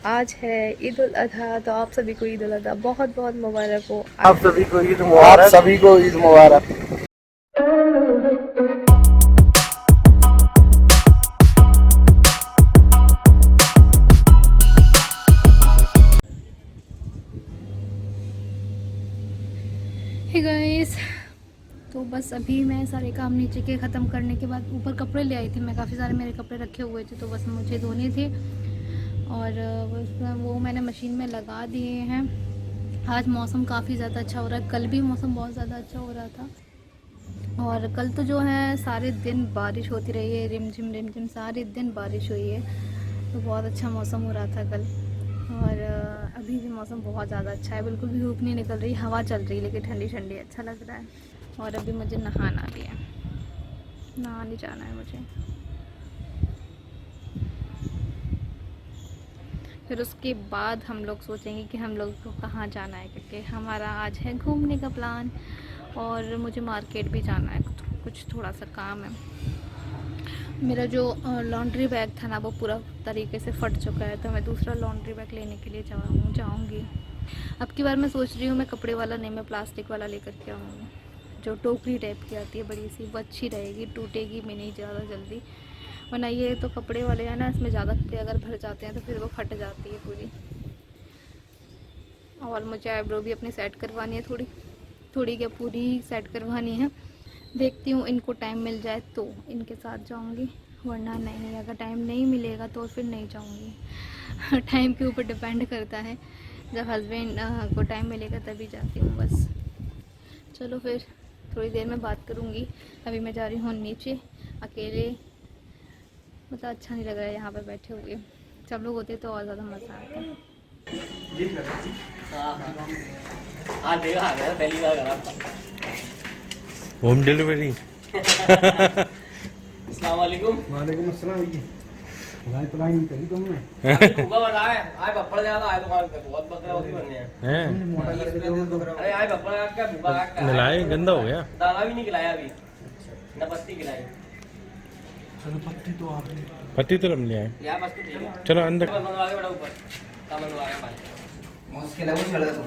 आज है ईद उल अज़हा, तो आप सभी को ईद उल अज़हा बहुत बहुत मुबारक हो। आप सभी को ईद मुबारक। आप सभी को ईद मुबारक। हे गाइस, तो बस अभी मैं सारे काम नीचे के ख़त्म करने के बाद ऊपर कपड़े ले आई थी। मैं काफ़ी सारे मेरे कपड़े रखे हुए थे, तो बस मुझे धोने थे और वो मैंने मशीन में लगा दिए हैं। आज मौसम काफ़ी ज़्यादा अच्छा हो रहा है। कल भी मौसम बहुत ज़्यादा अच्छा हो रहा था और कल तो जो है सारे दिन बारिश होती रही है, रिमझिम सारे दिन बारिश हुई है, तो बहुत अच्छा मौसम हो रहा था कल। और अभी भी मौसम बहुत ज़्यादा अच्छा है, बिल्कुल भी धूप नहीं निकल रही, हवा चल रही है लेकिन ठंडी ठंडी अच्छा लग रहा है। और अभी मुझे नहाना भी है, नहाने जाना है मुझे। फिर उसके बाद हम लोग सोचेंगे कि हम लोग को कहाँ जाना है, क्योंकि हमारा आज है घूमने का प्लान और मुझे मार्केट भी जाना है, कुछ थोड़ा सा काम है। मेरा जो लॉन्ड्री बैग था ना, वो पूरा तरीके से फट चुका है, तो मैं दूसरा लॉन्ड्री बैग लेने के लिए जाऊँगी। अब की बार मैं सोच रही हूँ मैं कपड़े वाला नहीं, मैं प्लास्टिक वाला लेकर के आऊँगी। जो टोकरी टाइप की आती है बड़ी सी, वो अच्छी रहेगी, टूटेगी भी नहीं ज़्यादा जल्दी। वरना ये तो कपड़े वाले हैं ना, इसमें ज़्यादा कपड़े अगर भर जाते हैं तो फिर वो फट जाती है पूरी। और मुझे आईब्रो भी अपनी सेट करवानी है, थोड़ी क्या पूरी सेट करवानी है। देखती हूँ इनको टाइम मिल जाए तो इनके साथ जाऊँगी, वरना नहीं। अगर टाइम नहीं मिलेगा तो फिर नहीं जाऊँगी। टाइम के ऊपर डिपेंड करता है, जब हस्बैंड को टाइम मिलेगा तभी जाती हूँ बस। चलो फिर थोड़ी देर में बात करूँगी। अभी मैं जा रही हूँ नीचे अकेले, मतलब अच्छा नहीं लग रहा है यहाँ पर बैठे हुए। सब लोग होते तो और ज़्यादा मज़ा आता है। Home delivery. अस्सलाम वालेकुम। वालेकुम अस्सलाम। लाइन तो लाइन करी तुमने। भूखा बड़ा है, आए पप्पड़ ज्यादा आए दुकान पे, बहुत बकरा होती बनने हैं। अरे आए पप्पड़ क्या भूखा क्या मिलाए गंदा हो गया। दाना भी नहीं खिलाया अभी, न पत्ती खिलाई। चलो पत्ती तो आ गई। पति तो ले आए। यार बस तो ठीक है, चलो अंदर। मंगवा के बड़ा ऊपर का मंगवा के भाई मुश्किल है वो चढ़ तो।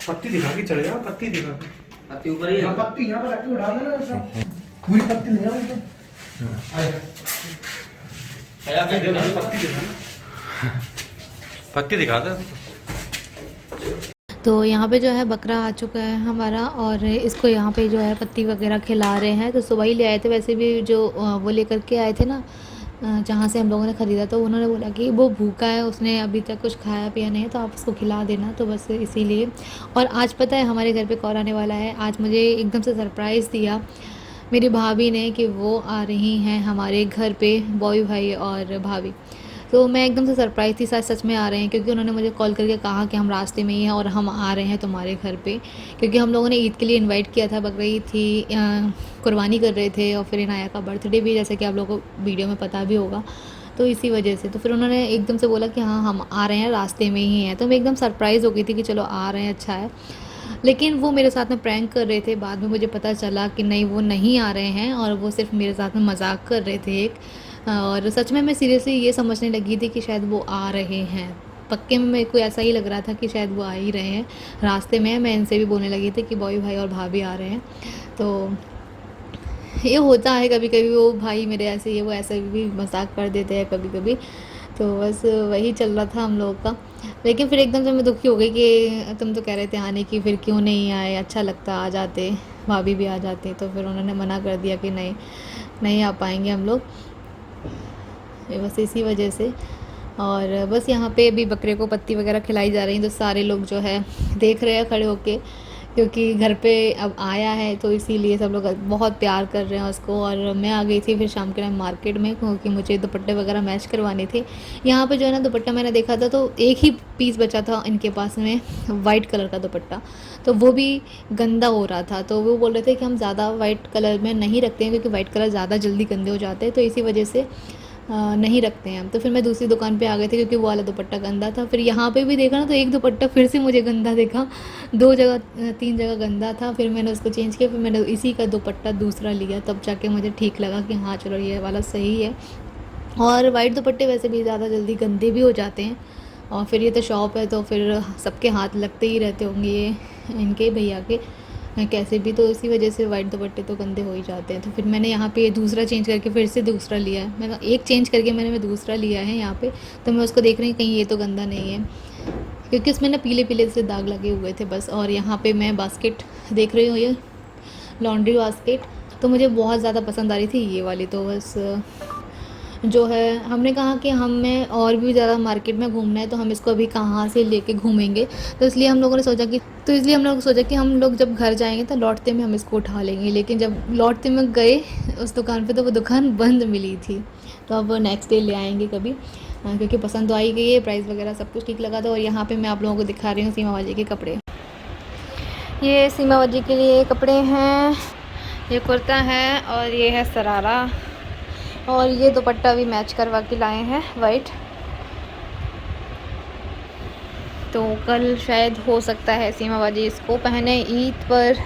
पत्ती दिखा के चले जाओ, पत्ती दिखा के। पत्ती ऊपर ही है, पत्ती यहाँ पर रख के उड़ा देना सब। पूरी पत्ती नहीं है तो। पत्ती दिखा। पत्ती दिखा दो। तो यहाँ पे जो है बकरा आ चुका है हमारा और इसको यहाँ पे जो है पत्ती वगैरह खिला रहे हैं। तो सुबह ही ले आए थे, वैसे भी जो वो लेकर के आए थे ना, जहाँ से हम लोगों ने ख़रीदा, तो उन्होंने बोला कि वो भूखा है, उसने अभी तक कुछ खाया पिया नहीं है, तो आप उसको खिला देना। तो बस इसीलिए। और आज पता है हमारे घर पे कौन आने वाला है। आज मुझे एकदम से सरप्राइज़ दिया मेरी भाभी ने कि वो आ रही हैं हमारे घर पे, बॉय भाई और भाभी। तो मैं एकदम से सरप्राइज़ थी, सच में आ रहे हैं, क्योंकि उन्होंने मुझे कॉल करके कहा कि हम रास्ते में ही हैं और हम आ रहे हैं तुम्हारे घर पे। क्योंकि हम लोगों ने ईद के लिए इनवाइट किया था, बकरीद थी, कुर्बानी कर रहे थे और फिर इनाया का बर्थडे भी, जैसे कि आप लोगों को वीडियो में पता भी होगा। तो इसी वजह से तो फिर उन्होंने एकदम से बोला कि हाँ हम आ रहे हैं, रास्ते में ही हैं। तो मैं एकदम सरप्राइज़ हो गई थी कि चलो आ रहे हैं, अच्छा है। लेकिन वो मेरे साथ में प्रैंक कर रहे थे। बाद में मुझे पता चला कि नहीं, वो नहीं आ रहे हैं और वो सिर्फ मेरे साथ में मजाक कर रहे थे एक। और सच में मैं सीरियसली ये समझने लगी थी कि शायद वो आ रहे हैं। पक्के में मेरे को ऐसा ही लग रहा था कि शायद वो आ ही रहे हैं, रास्ते में। मैं इनसे भी बोलने लगी थी कि बॉय भाई और भाभी आ रहे हैं। तो ये होता है कभी कभी, वो भाई मेरे ऐसे ही, वो ऐसे भी मजाक कर देते हैं कभी कभी। तो बस वही चल रहा था हम लोग का। लेकिन फिर एकदम से मैं दुखी हो गई कि तुम तो कह रहे थे आने की, फिर क्यों नहीं आए, अच्छा लगता आ जाते, भाभी भी आ जाते। तो फिर उन्होंने मना कर दिया कि नहीं, नहीं आ पाएंगे हम लोग, बस इसी वजह से। और बस यहाँ पे अभी बकरे को पत्ती वगैरह खिलाई जा रही है, तो सारे लोग जो है देख रहे हैं खड़े होके, क्योंकि घर पे अब आया है, तो इसीलिए सब लोग बहुत प्यार कर रहे हैं उसको। और मैं आ गई थी फिर शाम के टाइम मार्केट में, क्योंकि मुझे दुपट्टे वगैरह मैच करवाने थे। यहाँ पे जो है ना, दुपट्टा मैंने देखा था तो एक ही पीस बचा था इनके पास में, वाइट कलर का दुपट्टा, तो वो भी गंदा हो रहा था। तो वो बोल रहे थे कि हम ज़्यादा वाइट कलर में नहीं रखते हैं, क्योंकि वाइट कलर ज़्यादा जल्दी गंदे हो जाते हैं, तो इसी वजह से नहीं रखते हैं हम। तो फिर मैं दूसरी दुकान पे आ गए थे, क्योंकि वो वाला दुपट्टा गंदा था। फिर यहाँ पे भी देखा ना, तो एक दुपट्टा फिर से मुझे गंदा देखा, 2 जगह 3 जगह गंदा था। फिर मैंने उसको चेंज किया, फिर मैंने इसी का दुपट्टा दूसरा लिया, तब जाके मुझे ठीक लगा कि हाँ चलो ये वाला सही है। और वाइट दुपट्टे वैसे भी ज़्यादा जल्दी गंदे भी हो जाते हैं, और फिर ये तो शॉप है तो फिर सबके हाथ लगते ही रहते होंगे ये इनके भैया के कैसे भी, तो इसी वजह से वाइट दुपट्टे तो गंदे हो ही जाते हैं। तो फिर मैंने यहाँ पे दूसरा चेंज करके फिर से दूसरा लिया है, मैं एक चेंज करके मैं दूसरा लिया है यहाँ पे। तो मैं उसको देख रही हूँ कहीं ये तो गंदा नहीं है, क्योंकि उसमें ना पीले पीले से दाग लगे हुए थे बस। और यहाँ पे मैं बास्केट देख रही हूँ, ये लॉन्ड्री बास्केट, तो मुझे बहुत ज़्यादा पसंद आ रही थी ये वाली। तो बस जो है हमने कहा कि हमें और भी ज़्यादा मार्केट में घूमना है, तो हम इसको अभी कहाँ से लेके घूमेंगे, तो इसलिए हम लोगों ने सोचा कि हम लोग जब घर जाएंगे तो लौटते में हम इसको उठा लेंगे। लेकिन जब लौटते में गए उस दुकान पे तो वो दुकान बंद मिली थी, तो अब नेक्स्ट डे ले आएंगे कभी, क्योंकि पसंद तो आई गई है, प्राइस वगैरह सब कुछ ठीक लगा था। और यहाँ पर मैं आप लोगों को दिखा रही हूँ सीमा बाजी के कपड़े। ये सीमा बाजी के लिए कपड़े हैं, ये कुर्ता है और ये है सरारा, और ये दुपट्टा भी मैच करवा के लाए हैं वाइट। तो कल शायद हो सकता है सीमा बाजी इसको पहने ईद पर।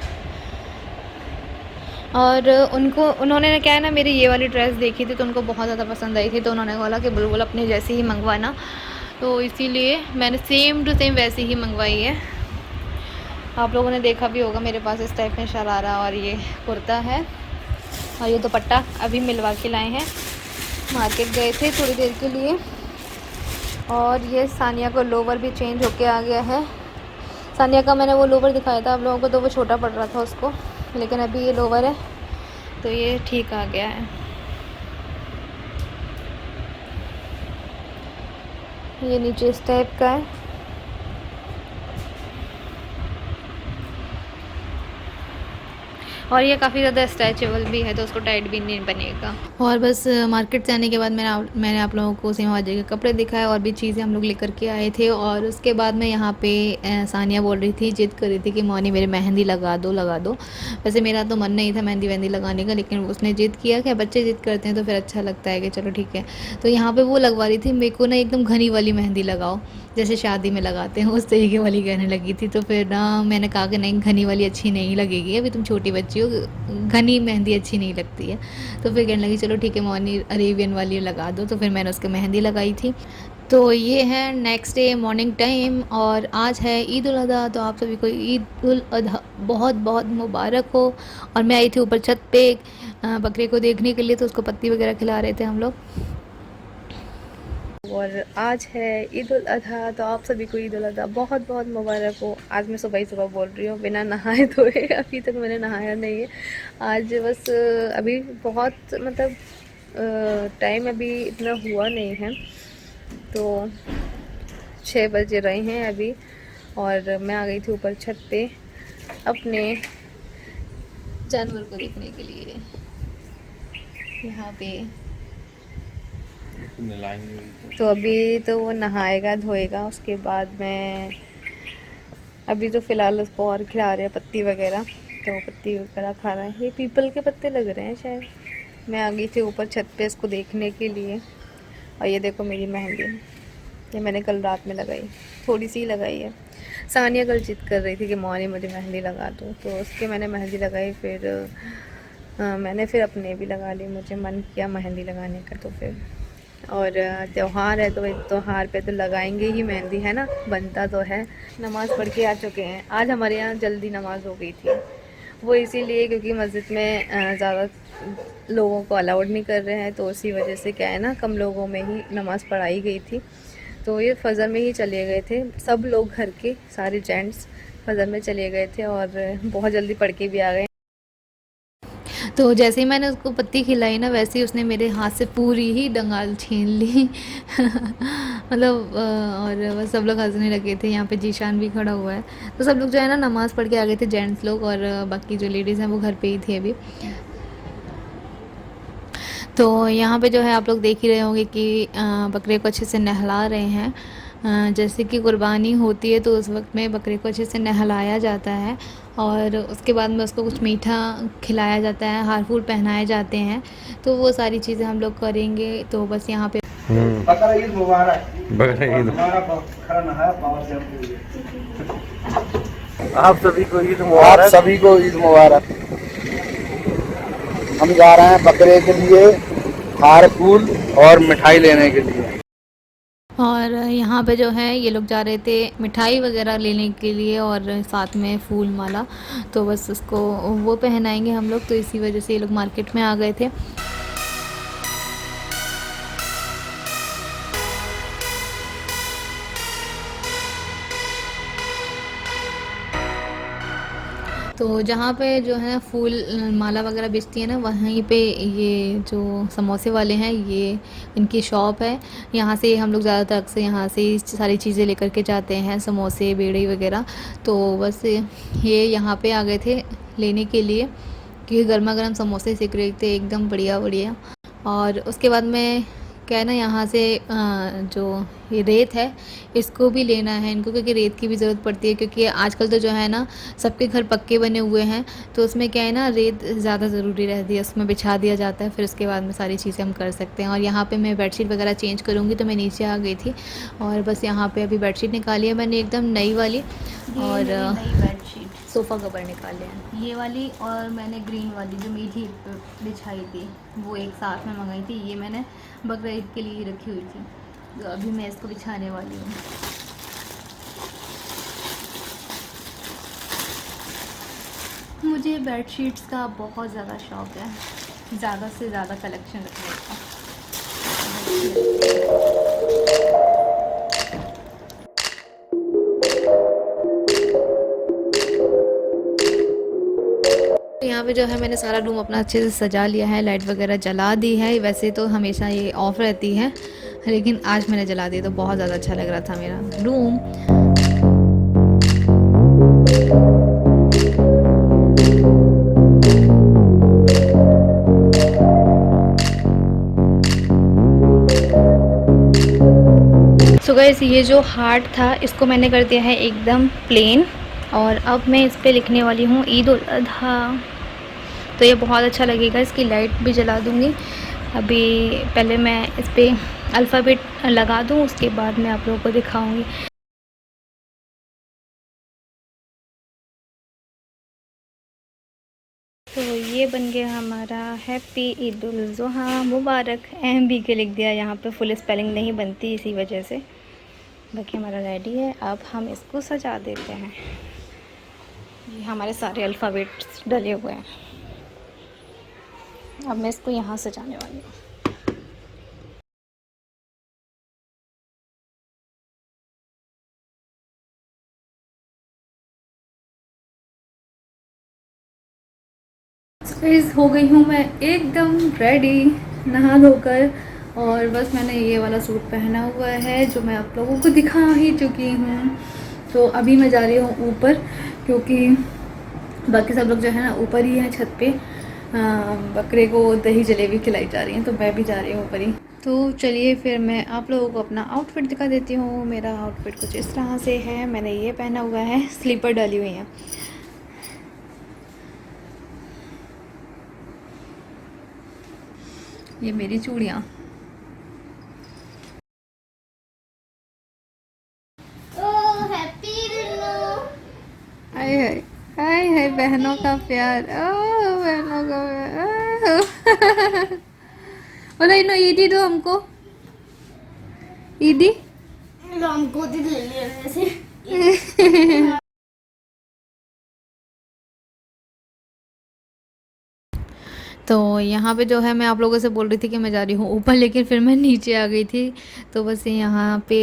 और उन्होंने क्या है ना, मेरी ये वाली ड्रेस देखी थी तो उनको बहुत ज़्यादा पसंद आई थी, तो उन्होंने बोला कि बुलबुल अपने जैसी ही मंगवाना, तो इसीलिए मैंने सेम टू सेम वैसी ही मंगवाई है। आप लोगों ने देखा भी होगा मेरे पास इस टाइप में शरारा और ये कुर्ता है, और ये दुपट्टा अभी मिलवा के लाए हैं, मार्केट गए थे थोड़ी देर के लिए। और ये सानिया को लोवर भी चेंज होके आ गया है। सानिया का मैंने वो लोवर दिखाया था आप लोगों को, तो वो छोटा पड़ रहा था उसको, लेकिन अभी ये लोवर है तो ये ठीक आ गया है। ये नीचे इस टाइप का है, और ये काफ़ी ज़्यादा स्ट्रेचेबल भी है, तो उसको टाइट भी नहीं बनेगा। और बस मार्केट से आने के बाद मैंने आप लोगों को सीमा बाजी के कपड़े दिखाए, और भी चीज़ें हम लोग लेकर के आए थे। और उसके बाद मैं यहाँ पे सानिया बोल रही थी, जिद कर रही थी कि मौनी मेरे मेहंदी लगा दो। वैसे मेरा तो मन नहीं था मेहंदी वहंदी लगाने का, लेकिन उसने जिद किया कि बच्चे जिद करते हैं तो फिर अच्छा लगता है कि चलो ठीक है। तो यहाँ पर वो लगवा रही थी, मेरे को ना एकदम घनी वाली मेहंदी लगाओ, जैसे शादी में लगाते हैं उस तरीके वाली कहने लगी थी। तो फिर ना मैंने कहा कि नहीं, घनी वाली अच्छी नहीं लगेगी, अभी तुम छोटी बच्ची हो, घनी मेहंदी अच्छी नहीं लगती है। तो फिर कहने लगी चलो ठीक है मौनी अरेबियन वाली लगा दो, तो फिर मैंने उसके मेहंदी लगाई थी। तो ये है नेक्स्ट डे मॉर्निंग टाइम, और आज है ईद उल अज़हा, तो आप सभी को ईद उल अज़हा बहुत बहुत मुबारक हो। और मैं आई थी ऊपर छत पे बकरे को देखने के लिए, तो उसको पत्ती वगैरह खिला रहे थे हम लोग। और आज है ईद उल अज़हा, तो आप सभी को ईद उल अज़हा बहुत बहुत मुबारक हो। आज मैं सुबह बोल रही हूँ बिना नहाए धोए, अभी तक मैंने नहाया नहीं है आज, बस अभी बहुत मतलब टाइम अभी इतना हुआ नहीं है, तो 6 बज रहे हैं अभी। और मैं आ गई थी ऊपर छत पे अपने जानवर को देखने के लिए। यहाँ पे तो अभी तो वो नहाएगा धोएगा, उसके बाद मैं अभी तो फ़िलहाल उसको और खिला रहे हैं पत्ती वगैरह, तो पत्ती वगैरह खा रहा है। ये पीपल के पत्ते लग रहे हैं शायद। मैं आ गई थी ऊपर छत पे इसको देखने के लिए। और ये देखो मेरी मेहंदी, ये मैंने कल रात में लगाई, थोड़ी सी लगाई है। सानिया कल जिद कर रही थी कि मौनी मुझे मेहंदी लगा दो, तो उसके मैंने मेहंदी लगाई। फिर मैंने फिर अपने भी लगा ली, मुझे मन किया मेहंदी लगाने का। तो फिर और त्यौहार है तो एक त्यौहार पे तो लगाएंगे ही मेहंदी, है ना, बनता तो है। नमाज़ पढ़ के आ चुके हैं। आज हमारे यहाँ जल्दी नमाज़ हो गई थी, वो इसीलिए क्योंकि मस्जिद में ज़्यादा लोगों को अलाउड नहीं कर रहे हैं, तो उसी वजह से क्या है ना, कम लोगों में ही नमाज़ पढ़ाई गई थी। तो ये फजर में ही चले गए थे सब लोग, घर के सारे जेंट्स फजर में चले गए थे और बहुत जल्दी पढ़ के भी आ गए। तो जैसे ही मैंने उसको पत्ती खिलाई ना, वैसे ही उसने मेरे हाथ से पूरी ही डंगाल छीन ली मतलब और बस सब लोग हंसने लगे थे। यहाँ पे जीशान भी खड़ा हुआ है। तो सब लोग जो है ना नमाज़ पढ़ के आ गए थे, जेंट्स लोग, और बाकी जो लेडीज़ हैं वो घर पे ही थी अभी। तो यहाँ पे जो है आप लोग देख ही रहे होंगे कि बकरे को अच्छे से नहला रहे हैं। जैसे कि कुर्बानी होती है तो उस वक्त में बकरे को अच्छे से नहलाया जाता है, और उसके बाद में उसको कुछ मीठा खिलाया जाता है, हार फूल पहनाए जाते हैं। तो वो सारी चीज़ें हम लोग करेंगे। तो बस यहाँ पे बकरा ईद मुबारक। बकरा ईद खड़ा नहाया पावर से आप सभी को ईद मुबारक। आप सभी को ईद मुबारक। हम जा रहे हैं बकरे के लिए हार फूल और मिठाई लेने के लिए। और यहाँ पे जो है ये लोग जा रहे थे मिठाई वगैरह लेने के लिए और साथ में फूल माला, तो बस उसको वो पहनाएंगे हम लोग, तो इसी वजह से ये लोग मार्केट में आ गए थे। तो जहाँ पे जो है फूल माला वगैरह बेचती है ना, वहीं पे ये जो समोसे वाले हैं ये इनकी शॉप है। यहाँ से हम लोग ज़्यादातर अक्सर यहाँ से ही सारी चीज़ें लेकर के जाते हैं, समोसे बेड़ी वगैरह। तो बस ये यहाँ पे आ गए थे लेने के लिए, क्योंकि गर्मा गर्म समोसे सेक रहे थे एकदम बढ़िया बढ़िया। और उसके बाद में क्या है ना, यहाँ से जो ये रेत है इसको भी लेना है इनको, क्योंकि रेत की भी ज़रूरत पड़ती है, क्योंकि आजकल तो जो है ना सबके घर पक्के बने हुए हैं, तो उसमें क्या है ना रेत ज़्यादा ज़रूरी रहती है, उसमें बिछा दिया जाता है, फिर उसके बाद में सारी चीज़ें हम कर सकते हैं। और यहाँ पे मैं बेडशीट वगैरह चेंज करूँगी, तो मैं नीचे आ गई थी और बस यहाँ पे अभी बेडशीट निकाली है मैंने एकदम नई वाली, और नई बेडशीट सोफ़ा कवर निकाले हैं। ये वाली, और मैंने ग्रीन वाली जो मीठी बिछाई थी वो एक साथ में मंगाई थी। ये मैंने बकरा ईद के लिए रखी हुई थी, तो अभी मैं इसको बिछाने वाली हूँ। मुझे बेडशीट्स का बहुत ज़्यादा शौक़ है, ज़्यादा से ज़्यादा कलेक्शन रखने का। यहाँ पे जो है मैंने सारा रूम अपना अच्छे से सजा लिया है, लाइट वगैरह जला दी है। वैसे तो हमेशा ये ऑफ रहती है, लेकिन आज मैंने जला दी तो बहुत ज़्यादा अच्छा लग रहा था मेरा रूम। सो गाइस, ये जो हार्ट था इसको मैंने कर दिया है एकदम प्लेन, और अब मैं इस पे लिखने वाली हूँ ईद उल अधा। तो ये बहुत अच्छा लगेगा, इसकी लाइट भी जला दूँगी। अभी पहले मैं इस पे अल्फ़ाबेट लगा दूँ, उसके बाद मैं आप लोगों को दिखाऊँगी। तो ये बन गया हमारा हैप्पी ईद उल ज़ुहा मुबारक। बी के लिख दिया, यहाँ पे फुल स्पेलिंग नहीं बनती इसी वजह से। बाकी हमारा रेडी है, अब हम इसको सजा देते हैं। ये हमारे सारे अल्फ़ाबेट्स डले हुए हैं, अब मैं इसको यहाँ सजाने वाली हूँ। गाइस, हो गई हूँ मैं एकदम रेडी नहा धोकर, और बस मैंने ये वाला सूट पहना हुआ है जो मैं आप लोगों को दिखा ही चुकी हूँ। तो अभी मैं जा रही हूँ ऊपर, क्योंकि बाकी सब लोग जो है ना ऊपर ही हैं छत पे। बकरे को दही जलेबी खिलाई जा रही हैं, तो मैं भी जा रही हूँ ऊपर ही। तो चलिए फिर मैं आप लोगों को अपना आउटफिट दिखा देती हूँ। मेरा आउटफिट कुछ इस तरह से है। मैंने ये पहना हुआ है, स्लीपर डाली हुई हैं। ये मेरी चूड़ियाँ। हाय हाय हाय हाय, बहनों का प्यार, बहनों का प्यार। बोलो इनो ईदी दो हमको, ईदी हमको ले लिया वैसे। तो यहाँ पे जो है मैं आप लोगों से बोल रही थी कि मैं जा रही हूँ ऊपर, लेकिन फिर मैं नीचे आ गई थी। तो बस यहाँ पे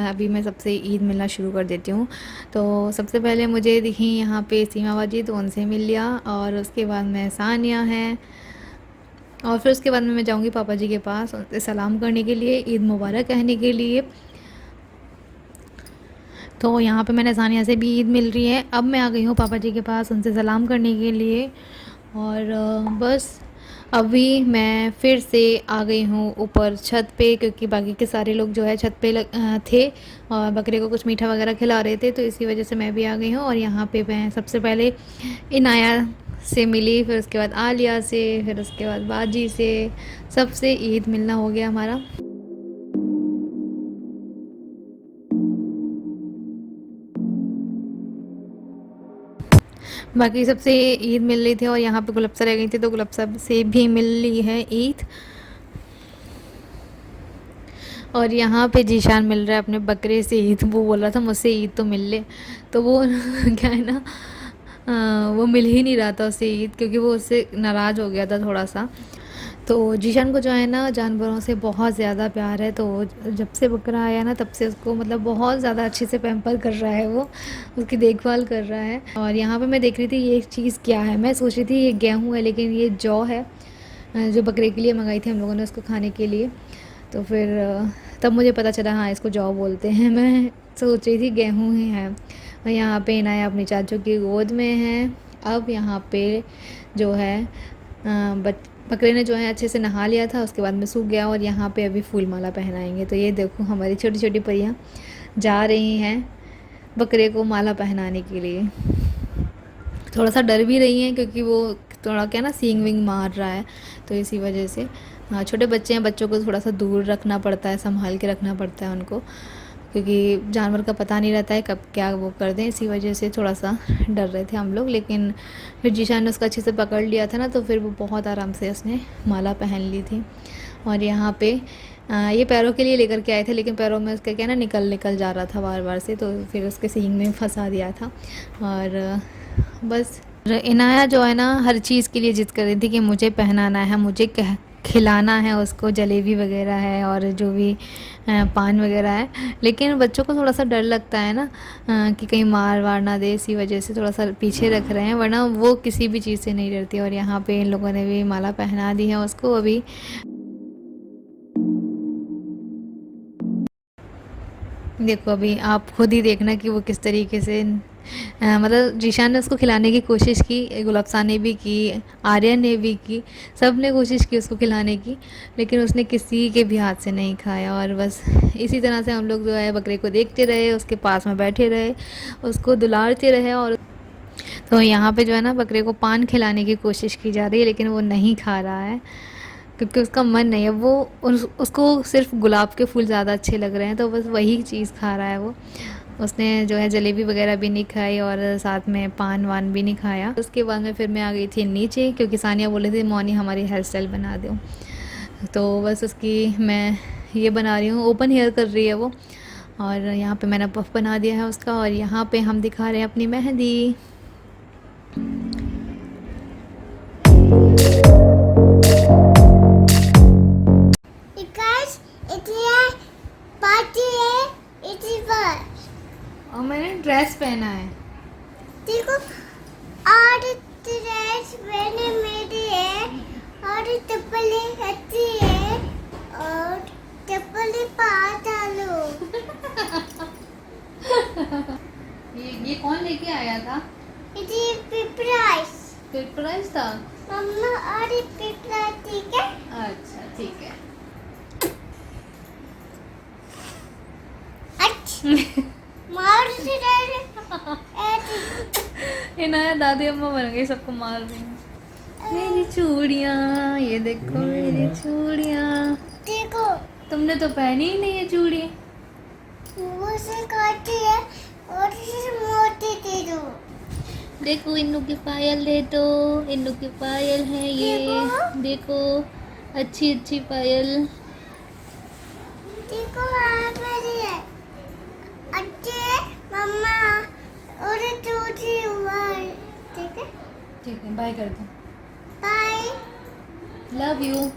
अभी मैं सबसे ईद मिलना शुरू कर देती हूँ। तो सबसे पहले मुझे दिखी यहाँ पे सीमा बाजी, तो उनसे मिल लिया, और उसके बाद में सानिया है, और फिर उसके बाद में मैं जाऊँगी पापा जी के पास उनसे सलाम करने के लिए, ईद मुबारक कहने के लिए। तो यहाँ पे मैंने सानिया से भी ईद मिल रही है। अब मैं आ गई हूँ पापा जी के पास उनसे सलाम करने के लिए, और बस अभी मैं फिर से आ गई हूँ ऊपर छत पे, क्योंकि बाकी के सारे लोग जो है छत पे थे और बकरे को कुछ मीठा वगैरह खिला रहे थे, तो इसी वजह से मैं भी आ गई हूँ। और यहाँ पे मैं सबसे पहले इनाया से मिली, फिर उसके बाद आलिया से, फिर उसके बाद बाजी से, सबसे ईद मिलना हो गया हमारा। बाकी सबसे ईद मिल रही थी, और यहाँ पे गुलप्सा रह गई थी, तो गुलप्सा से भी मिल ली है ईद। और यहाँ पे जीशान मिल रहा है अपने बकरे से ईद। वो बोल रहा था मुझसे ईद तो मिल ले, तो वो क्या है ना, वो मिल ही नहीं रहा था उससे ईद, क्योंकि वो उससे नाराज़ हो गया था थोड़ा सा। तो जीशान को जो है ना जानवरों से बहुत ज़्यादा प्यार है, तो जब से बकरा आया ना तब से उसको मतलब बहुत ज़्यादा अच्छे से पैम्पर कर रहा है, वो उसकी देखभाल कर रहा है। और यहाँ पे मैं देख रही थी ये चीज़ क्या है, मैं सोच रही थी ये गेहूँ है, लेकिन ये जौ है जो बकरे के लिए मंगाई थी हम लोगों ने उसको खाने के लिए। तो फिर तब मुझे पता चला हाँ इसको जौ बोलते हैं। मैं सोच रही थी गेहूँ ही है। और यहाँ पे इनाया अपनी चाचू की गोद में है। अब यहाँ पे जो है बकरे ने जो है अच्छे से नहा लिया था, उसके बाद में सूख गया, और यहाँ पे अभी फूल माला पहनाएंगे। तो ये देखो हमारी छोटी छोटी परियाँ जा रही हैं बकरे को माला पहनाने के लिए। थोड़ा सा डर भी रही हैं क्योंकि वो थोड़ा क्या ना सींग विंग मार रहा है, तो इसी वजह से। हाँ, छोटे बच्चे हैं, बच्चों को थोड़ा सा दूर रखना पड़ता है, संभाल के रखना पड़ता है उनको, क्योंकि जानवर का पता नहीं रहता है कब क्या वो कर दें, इसी वजह से थोड़ा सा डर रहे थे हम लोग। लेकिन फिर जीशान ने उसका अच्छे से पकड़ लिया था ना, तो फिर वो बहुत आराम से उसने माला पहन ली थी। और यहाँ पे ये पैरों के लिए लेकर के आए थे, लेकिन पैरों में उसका क्या ना निकल जा रहा था बार बार से, तो फिर उसके सींग में फंसा दिया था। और बस इनाया जो है ना हर चीज़ के लिए जिद कर रही थी कि मुझे पहनाना है, मुझे खिलाना है उसको, जलेबी वगैरह है और जो भी पान वगैरह है। लेकिन बच्चों को थोड़ा सा डर लगता है ना कि कहीं मार वार ना दे, इसी वजह से थोड़ा सा पीछे रख रहे हैं, वरना वो किसी भी चीज़ से नहीं डरती। और यहाँ पे इन लोगों ने भी माला पहना दी है उसको। अभी देखो अभी आप खुद ही देखना कि वो किस तरीके से मतलब जीशान ने उसको खिलाने की कोशिश की, गुलाबसा ने भी की, आर्यन ने भी की, सब ने कोशिश की उसको खिलाने की, लेकिन उसने किसी के भी हाथ से नहीं खाया। और बस इसी तरह से हम लोग जो है बकरे को देखते रहे, उसके पास में बैठे रहे, उसको दुलारते रहे। और तो यहाँ पे जो है ना बकरे को पान खिलाने की कोशिश की जा रही है, लेकिन वो नहीं खा रहा है क्योंकि उसका मन नहीं है। वो उसको सिर्फ गुलाब के फूल ज़्यादा अच्छे लग रहे हैं, तो बस वही चीज़ खा रहा है वो। उसने जो है जलेबी वगैरह भी नहीं खाई और साथ में पान वान भी नहीं खाया। उसके बाद में फिर मैं आ गई थी नीचे, क्योंकि सानिया बोली थी मौनी हमारी हेयर स्टाइल बना दो, तो बस उसकी मैं ये बना रही हूँ, ओपन हेयर कर रही है वो। और यहाँ पे मैंने पफ बना दिया है उसका, और यहाँ पे हम दिखा रहे हैं अपनी मेहंदी। और मैंने ड्रेस पहना है, देखो और ड्रेस मैंने मेरी है, और चप्पलें अच्छी है, और चप्पलें पास डालो। ये कौन लेके आया था? ये पिपराइस सरप्राइज था। मम्मा, और ये पिपराइस, ठीक है? अच्छा ठीक है। अच्छा मार से इनाया दादी अम्मा बन गई, सबको मार रही हैं। मेरी चूड़ियाँ, ये देखो मेरी चूड़ियाँ। देखो तुमने तो पहनी ही नहीं है चूड़ी। वो से काटी है और इसे मोटी दे दो। देखो इन्नू की पायल ले दो, इन्नू की पायल है ये, देखो अच्छी अच्छी पायल। देखो मेरी है अच्छे मम्मा, और चूड़ी हुआ है, ठीक है? ठीक है, बाय कर दो। Bye, love you.